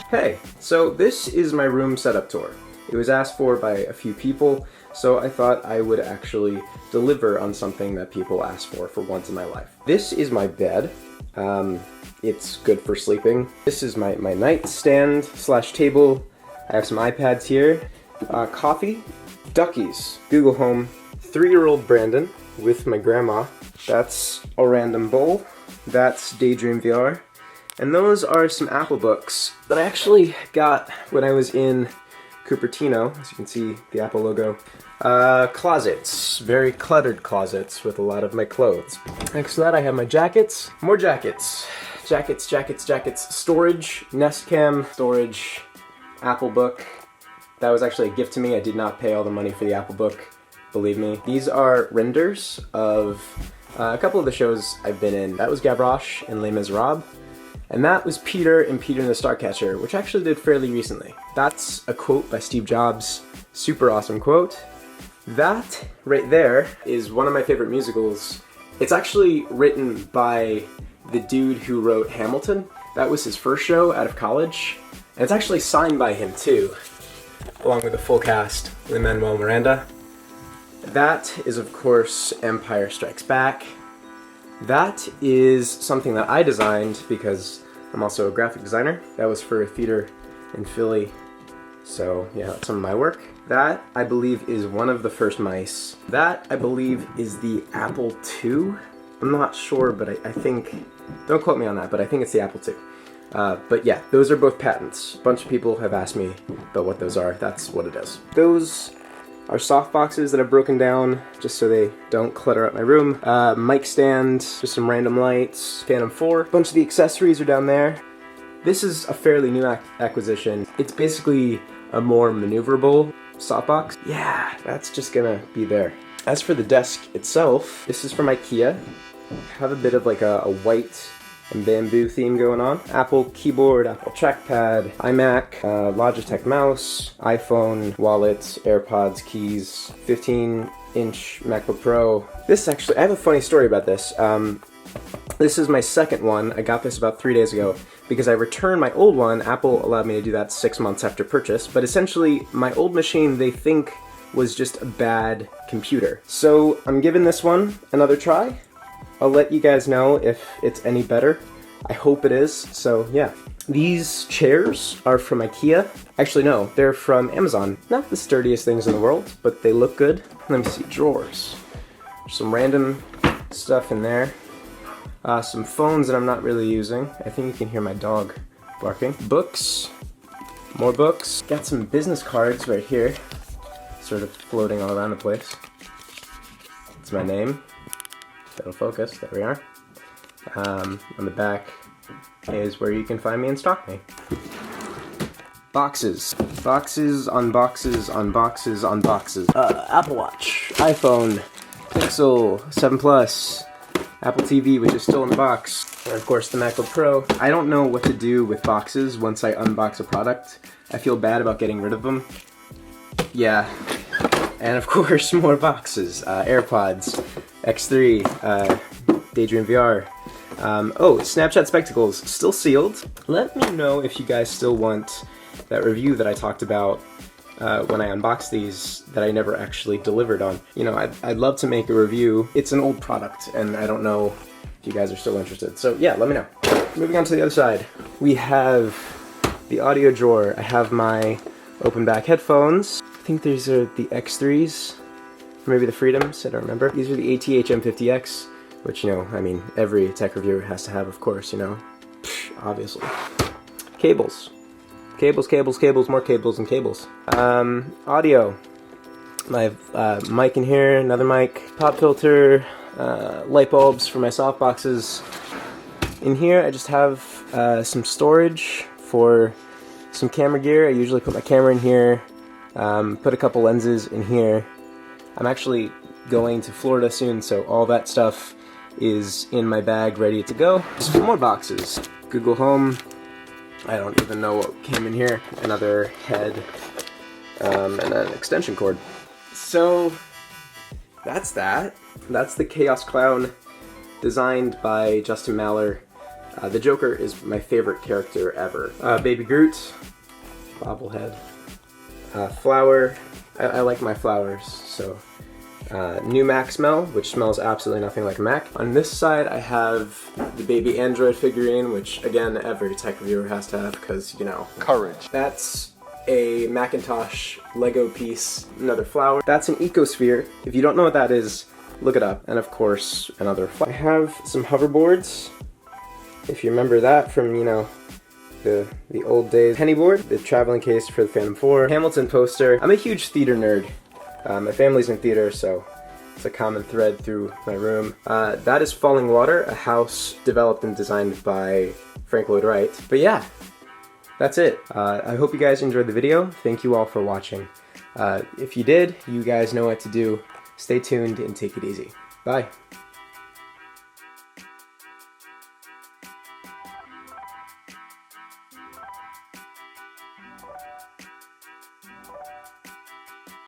Hey, so this is my room setup tour. It was asked for by a few people, so I thought I would actually deliver on something that people asked for once in my life. This is my bed. It's good for sleeping. This is my nightstand slash table. I have some iPads here. Coffee, Duckies, Google Home, 3-year-old Brandon with my grandma. That's a random bowl. That's Daydream VR. And those are some Apple books that I actually got when I was in Cupertino, as you can see the Apple logo. Closets, very cluttered closets with a lot of my clothes. Next to that I have my jackets, more jackets. Jackets, storage, Nest Cam, storage, Apple book. That was actually a gift to me. I did not pay all the money for the Apple book, believe me. These are renders of a couple of the shows I've been in. That was Gavroche in Les Miserables. And that was Peter in Peter and the Starcatcher, which actually did fairly recently. That's a quote by Steve Jobs, super awesome quote. That right there is one of my favorite musicals. It's actually written by the dude who wrote Hamilton. That was his first show out of college. And it's actually signed by him too, along with the full cast, Lin-Manuel Miranda. That is of course Empire Strikes Back. That is something that I designed because I'm also a graphic designer. That was for a theater in Philly. So yeah, that's some of my work. That, I believe, is one of the first mice. That, I believe, is the Apple II. I'm not sure, but I think, don't quote me on that, but I think it's the Apple II. But yeah, those are both patents. A bunch of people have asked me about what those are. That's what it is. Those are soft boxes that I've broken down just so they don't clutter up my room. Mic stand, just some random lights, Phantom 4. A bunch of the accessories are down there. This is a fairly new acquisition. It's basically a more maneuverable softbox. Yeah, that's just gonna be there. As for the desk itself, this is from IKEA. Have a bit of like a white and bamboo theme going on. Apple keyboard, Apple trackpad, iMac, Logitech mouse, iPhone, wallet, AirPods, keys, 15-inch Macbook Pro. This actually, I have a funny story about this. This is my second one. I got this about 3 days ago because I returned my old one. Apple allowed me to do that 6 months after purchase, but essentially my old machine they think was just a bad computer. So I'm giving this one another try. I'll let you guys know if it's any better. I hope it is, so yeah. These chairs are from IKEA. Actually no, they're from Amazon. Not the sturdiest things in the world, but they look good. Let me see, drawers. Some random stuff in there. Some phones that I'm not really using. I think you can hear my dog barking. Books, more books. Got some business cards right here, sort of floating all around the place. It's my name. That'll focus, there we are. On the back is where you can find me and stalk me. Boxes. Boxes on boxes on boxes on boxes. Apple Watch, iPhone, Pixel 7 Plus, Apple TV, which is still in the box, and of course the MacBook Pro. I don't know what to do with boxes once I unbox a product. I feel bad about getting rid of them. Yeah. And of course more boxes. AirPods, X3, Daydream VR. Oh, Snapchat spectacles, still sealed. Let me know if you guys still want that review that I talked about when I unboxed these that I never actually delivered on. You know, I'd love to make a review. It's an old product and I don't know if you guys are still interested. So yeah, let me know. Moving on to the other side. We have the audio drawer. I have my open back headphones. I think these are the X3s. Or maybe the Freedoms, I don't remember. These are the ATH M50X, which, you know, I mean, every tech reviewer has to have, of course, you know, obviously. Cables. Cables, cables, cables, more cables and cables. Audio. I have mic in here, another mic, pop filter, light bulbs for my softboxes. In here, I just have some storage for some camera gear. I usually put my camera in here, put a couple lenses in here. I'm actually going to Florida soon, so all that stuff is in my bag ready to go. Some more boxes. Google Home. I don't even know what came in here. Another head and an extension cord. So that's that. That's the Chaos Clown designed by Justin Maller. The Joker is my favorite character ever. Baby Groot, bobblehead. Flower, I like my flowers, so. New Mac smell, which smells absolutely nothing like Mac. On this side, I have the baby Android figurine, which again, every tech reviewer has to have because, you know. Courage. That's a Macintosh Lego piece, another flower. That's an ecosphere. If you don't know what that is, look it up. And of course, another flower. I have some hoverboards. If you remember that from, you know, the old days. Penny board, the traveling case for the Phantom 4. Hamilton poster. I'm a huge theater nerd. My family's in theater, so it's a common thread through my room. That is Falling Water, a house developed and designed by Frank Lloyd Wright. But yeah, that's it. I hope you guys enjoyed the video. Thank you all for watching. If you did, you guys know what to do. Stay tuned and take it easy. Bye.